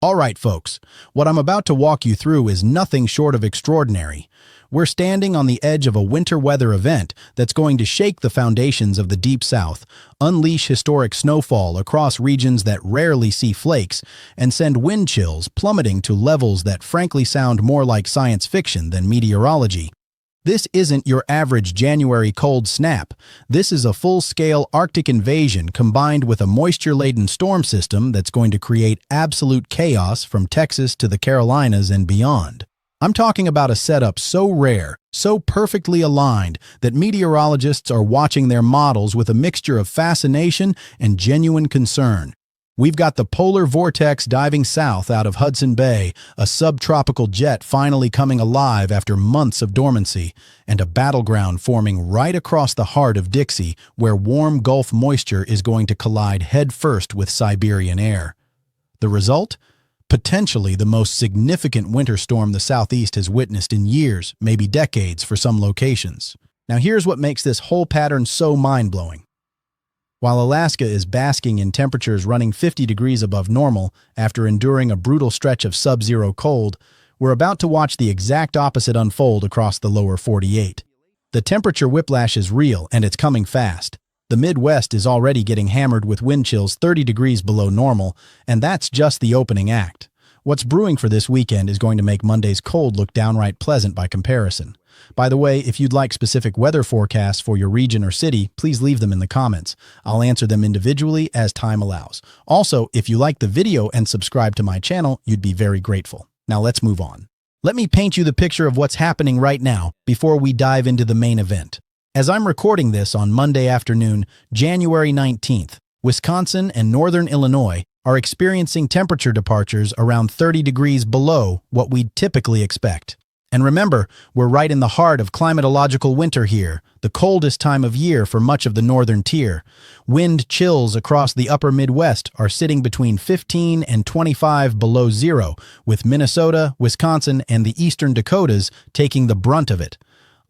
All right, folks, what I'm about to walk you through is nothing short of extraordinary. We're standing on the edge of a winter weather event that's going to shake the foundations of the Deep South, unleash historic snowfall across regions that rarely see flakes, and send wind chills plummeting to levels that frankly sound more like science fiction than meteorology. This isn't your average January cold snap. This is a full-scale Arctic invasion combined with a moisture-laden storm system that's going to create absolute chaos from Texas to the Carolinas and beyond. I'm talking about a setup so rare, so perfectly aligned, that meteorologists are watching their models with a mixture of fascination and genuine concern. We've got the polar vortex diving south out of Hudson Bay, a subtropical jet finally coming alive after months of dormancy, and a battleground forming right across the heart of Dixie, where warm Gulf moisture is going to collide headfirst with Siberian air. The result? Potentially the most significant winter storm the Southeast has witnessed in years, maybe decades for some locations. Now here's what makes this whole pattern so mind-blowing. While Alaska is basking in temperatures running 50 degrees above normal after enduring a brutal stretch of sub-zero cold, we're about to watch the exact opposite unfold across the lower 48. The temperature whiplash is real, and it's coming fast. The Midwest is already getting hammered with wind chills 30 degrees below normal, and that's just the opening act. What's brewing for this weekend is going to make Monday's cold look downright pleasant by comparison. By the way, if you'd like specific weather forecasts for your region or city, please leave them in the comments. I'll answer them individually as time allows. Also, if you like the video and subscribe to my channel, you'd be very grateful. Now let's move on. Let me paint you the picture of what's happening right now before we dive into the main event. As I'm recording this on Monday afternoon, January 19th, Wisconsin and northern Illinois are experiencing temperature departures around 30 degrees below what we'd typically expect. And remember, we're right in the heart of climatological winter here, the coldest time of year for much of the northern tier. Wind chills across the upper Midwest are sitting between 15 and 25 below zero, with Minnesota, Wisconsin, and the eastern Dakotas taking the brunt of it.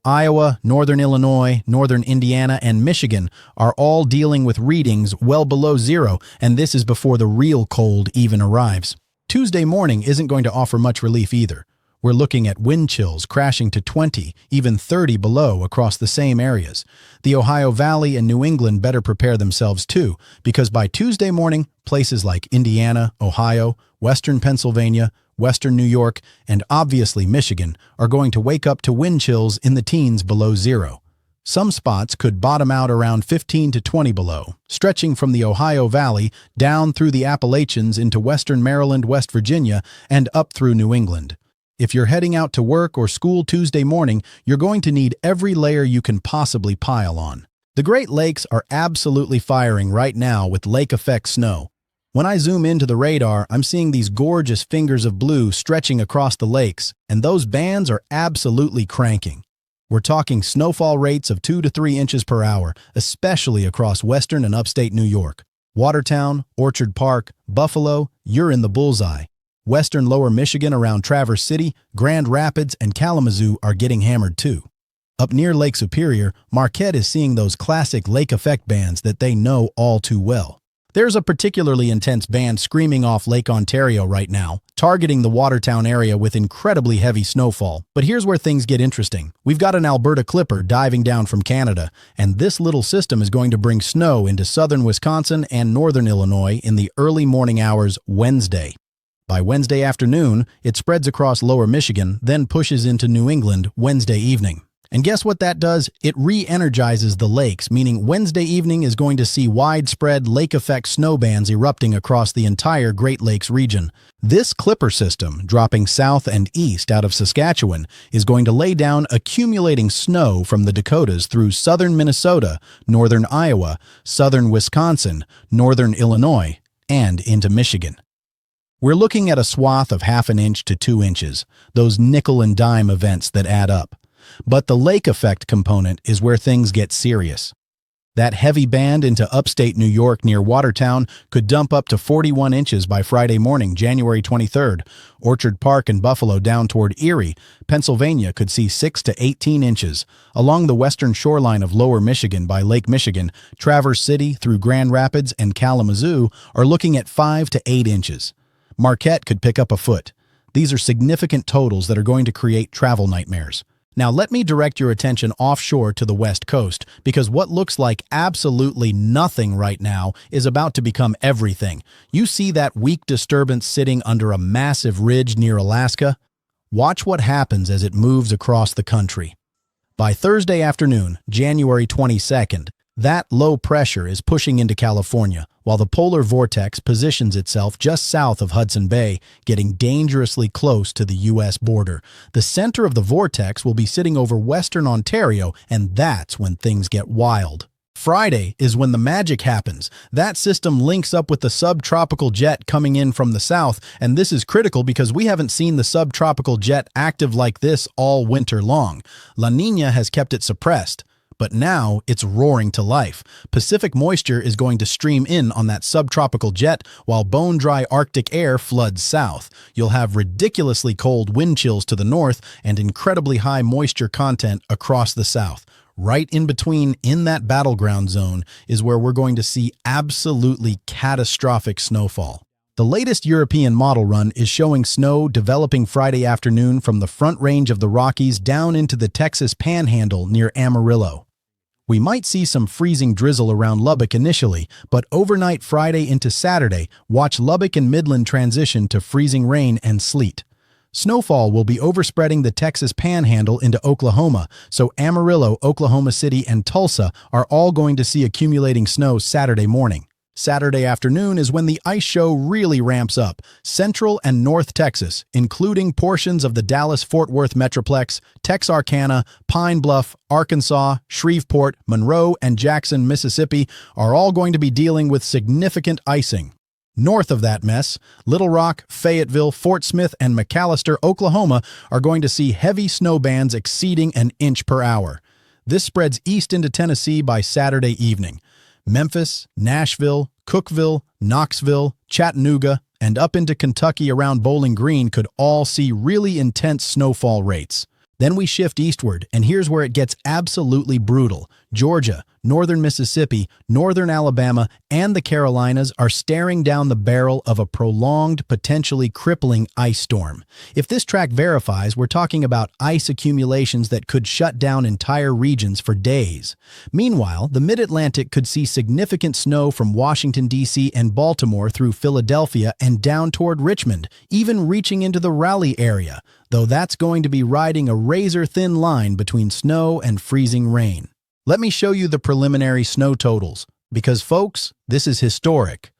Iowa, northern Illinois, northern Indiana, and Michigan are all dealing with readings well below zero, and this is before the real cold even arrives. Tuesday morning isn't going to offer much relief either. We're looking at wind chills crashing to 20, even 30 below across the same areas. The Ohio Valley and New England better prepare themselves too, because by Tuesday morning, places like Indiana, Ohio, western Pennsylvania, western New York, and obviously Michigan are going to wake up to wind chills in the teens below zero. Some spots could bottom out around 15 to 20 below, stretching from the Ohio Valley down through the Appalachians into western Maryland, West Virginia, and up through New England. If you're heading out to work or school Tuesday morning, you're going to need every layer you can possibly pile on. The Great Lakes are absolutely firing right now with lake effect snow. When I zoom into the radar, I'm seeing these gorgeous fingers of blue stretching across the lakes, and those bands are absolutely cranking. We're talking snowfall rates of 2 to 3 inches per hour, especially across western and upstate New York. Watertown, Orchard Park, Buffalo, you're in the bullseye. Western lower Michigan around Traverse City, Grand Rapids, and Kalamazoo are getting hammered too. Up near Lake Superior, Marquette is seeing those classic lake effect bands that they know all too well. There's a particularly intense band screaming off Lake Ontario right now, targeting the Watertown area with incredibly heavy snowfall. But here's where things get interesting. We've got an Alberta Clipper diving down from Canada, and this little system is going to bring snow into southern Wisconsin and northern Illinois in the early morning hours Wednesday. By Wednesday afternoon, it spreads across lower Michigan, then pushes into New England Wednesday evening. And guess what that does? It re-energizes the lakes, meaning Wednesday evening is going to see widespread lake-effect snow bands erupting across the entire Great Lakes region. This Clipper system, dropping south and east out of Saskatchewan, is going to lay down accumulating snow from the Dakotas through southern Minnesota, northern Iowa, southern Wisconsin, northern Illinois, and into Michigan. We're looking at a swath of ½ inch to 2 inches, those nickel and dime events that add up. But the lake effect component is where things get serious. That heavy band into upstate New York near Watertown could dump up to 41 inches by Friday morning, January 23rd. Orchard Park and Buffalo down toward Erie, Pennsylvania could see 6 to 18 inches. Along the western shoreline of lower Michigan by Lake Michigan, Traverse City through Grand Rapids and Kalamazoo are looking at 5 to 8 inches. Marquette could pick up a foot. These are significant totals that are going to create travel nightmares. Now let me direct your attention offshore to the west coast, because what looks like absolutely nothing right now is about to become everything. You see that weak disturbance sitting under a massive ridge near Alaska? Watch what happens as it moves across the country. By Thursday afternoon, January 22nd, that low pressure is pushing into California, while the polar vortex positions itself just south of Hudson Bay, getting dangerously close to the U.S. border. The center of the vortex will be sitting over western Ontario, and that's when things get wild. Friday is when the magic happens. That system links up with the subtropical jet coming in from the south, and this is critical because we haven't seen the subtropical jet active like this all winter long. La Niña has kept it suppressed. But now it's roaring to life. Pacific moisture is going to stream in on that subtropical jet while bone-dry Arctic air floods south. You'll have ridiculously cold wind chills to the north and incredibly high moisture content across the south. Right in between, in that battleground zone, is where we're going to see absolutely catastrophic snowfall. The latest European model run is showing snow developing Friday afternoon from the front range of the Rockies down into the Texas Panhandle near Amarillo. We might see some freezing drizzle around Lubbock initially, but overnight Friday into Saturday, watch Lubbock and Midland transition to freezing rain and sleet. Snowfall will be overspreading the Texas Panhandle into Oklahoma, so Amarillo, Oklahoma City, and Tulsa are all going to see accumulating snow Saturday morning. Saturday afternoon is when the ice show really ramps up. Central and North Texas, including portions of the Dallas-Fort Worth Metroplex, Texarkana, Pine Bluff, Arkansas, Shreveport, Monroe, and Jackson, Mississippi, are all going to be dealing with significant icing. North of that mess, Little Rock, Fayetteville, Fort Smith, and McAllister, Oklahoma, are going to see heavy snow bands exceeding an inch per hour. This spreads east into Tennessee by Saturday evening. Memphis, Nashville, Cookeville, Knoxville, Chattanooga, and up into Kentucky around Bowling Green could all see really intense snowfall rates. Then we shift eastward, and here's where it gets absolutely brutal. Georgia, northern Mississippi, northern Alabama, and the Carolinas are staring down the barrel of a prolonged, potentially crippling ice storm. If this track verifies, we're talking about ice accumulations that could shut down entire regions for days. Meanwhile, the Mid-Atlantic could see significant snow from Washington, D.C. and Baltimore through Philadelphia and down toward Richmond, even reaching into the Raleigh area, though that's going to be riding a razor-thin line between snow and freezing rain. Let me show you the preliminary snow totals, because folks, this is historic.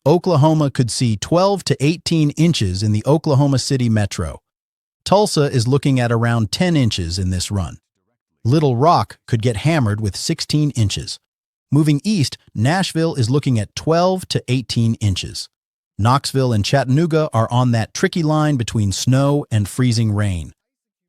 Oklahoma could see 12 to 18 inches in the Oklahoma City metro. Tulsa is looking at around 10 inches in this run. Little Rock could get hammered with 16 inches. Moving east, Nashville is looking at 12 to 18 inches. Knoxville and Chattanooga are on that tricky line between snow and freezing rain.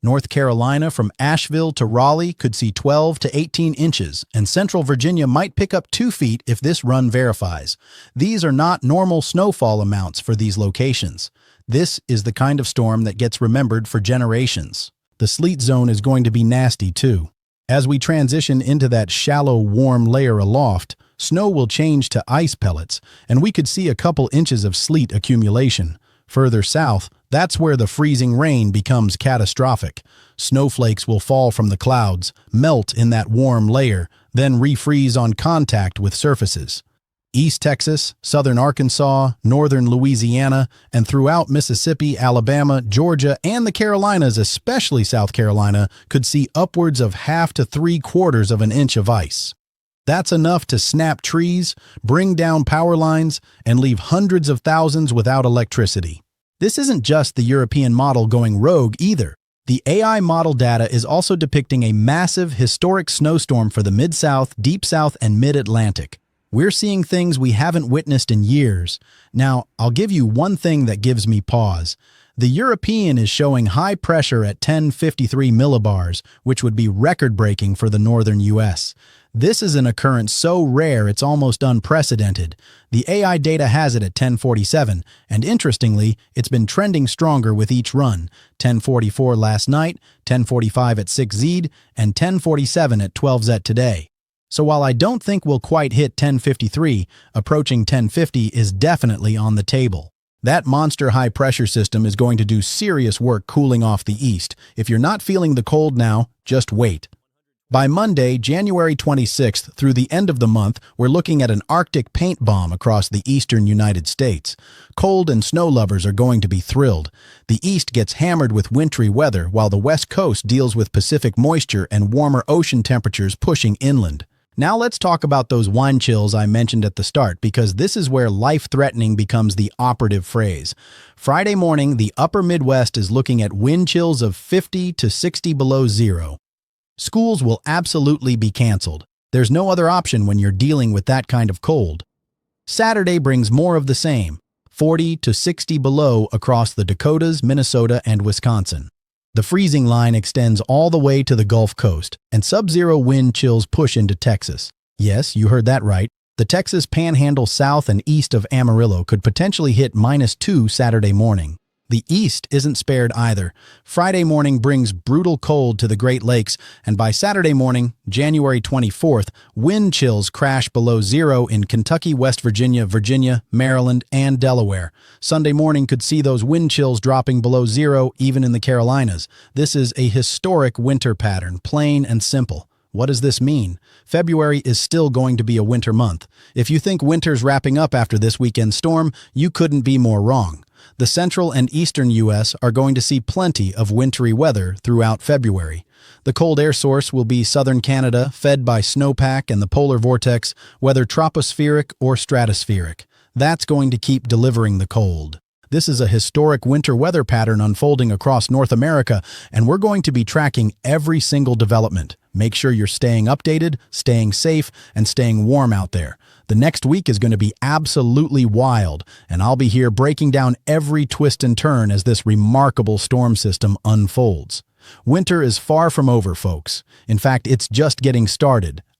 North Carolina from Asheville to Raleigh could see 12 to 18 inches, and Central Virginia might pick up 2 feet if this run verifies. These are not normal snowfall amounts for these locations. This is the kind of storm that gets remembered for generations. The sleet zone is going to be nasty too. As we transition into that shallow, warm layer aloft, snow will change to ice pellets, and we could see a couple inches of sleet accumulation. Further south, that's where the freezing rain becomes catastrophic. Snowflakes will fall from the clouds, melt in that warm layer, then refreeze on contact with surfaces. East Texas, southern Arkansas, northern Louisiana, and throughout Mississippi, Alabama, Georgia, and the Carolinas, especially South Carolina, could see upwards of 1/2 to 3/4 of an inch of ice. That's enough to snap trees, bring down power lines, and leave hundreds of thousands without electricity. This isn't just the European model going rogue either. The AI model data is also depicting a massive, historic snowstorm for the Mid-South, Deep South, and Mid-Atlantic. We're seeing things we haven't witnessed in years. Now, I'll give you one thing that gives me pause. The European is showing high pressure at 1053 millibars, which would be record-breaking for the northern U.S. This is an occurrence so rare it's almost unprecedented. The AI data has it at 1047, and interestingly, it's been trending stronger with each run. 1044 last night, 1045 at 6Z, and 1047 at 12Z today. So while I don't think we'll quite hit 1053, approaching 1050 is definitely on the table. That monster high-pressure system is going to do serious work cooling off the east. If you're not feeling the cold now, just wait. By Monday, January 26th, through the end of the month, we're looking at an Arctic paint bomb across the eastern United States. Cold and snow lovers are going to be thrilled. The east gets hammered with wintry weather, while the west coast deals with Pacific moisture and warmer ocean temperatures pushing inland. Now let's talk about those wind chills I mentioned at the start, because this is where life-threatening becomes the operative phrase. Friday morning, the upper Midwest is looking at wind chills of 50 to 60 below zero. Schools will absolutely be canceled. There's no other option when you're dealing with that kind of cold. Saturday brings more of the same, 40 to 60 below across the Dakotas, Minnesota, and Wisconsin. The freezing line extends all the way to the Gulf Coast, and sub-zero wind chills push into Texas. Yes, you heard that right. The Texas Panhandle south and east of Amarillo could potentially hit -2 Saturday morning. The east isn't spared either. Friday morning brings brutal cold to the Great Lakes, and by Saturday morning, January 24th, wind chills crash below zero in Kentucky, West Virginia, Maryland, and Delaware. Sunday morning could see those wind chills dropping below zero even in the Carolinas. This is a historic winter pattern, plain and simple. What does this mean? February is still going to be a winter month. If you think winter's wrapping up after this weekend storm, you couldn't be more wrong. The central and eastern U.S. are going to see plenty of wintry weather throughout February. The cold air source will be southern Canada, fed by snowpack and the polar vortex, whether tropospheric or stratospheric. That's going to keep delivering the cold. This is a historic winter weather pattern unfolding across North America, and we're going to be tracking every single development. Make sure you're staying updated, staying safe, and staying warm out there. The next week is going to be absolutely wild, and I'll be here breaking down every twist and turn as this remarkable storm system unfolds. Winter is far from over, folks. In fact, it's just getting started.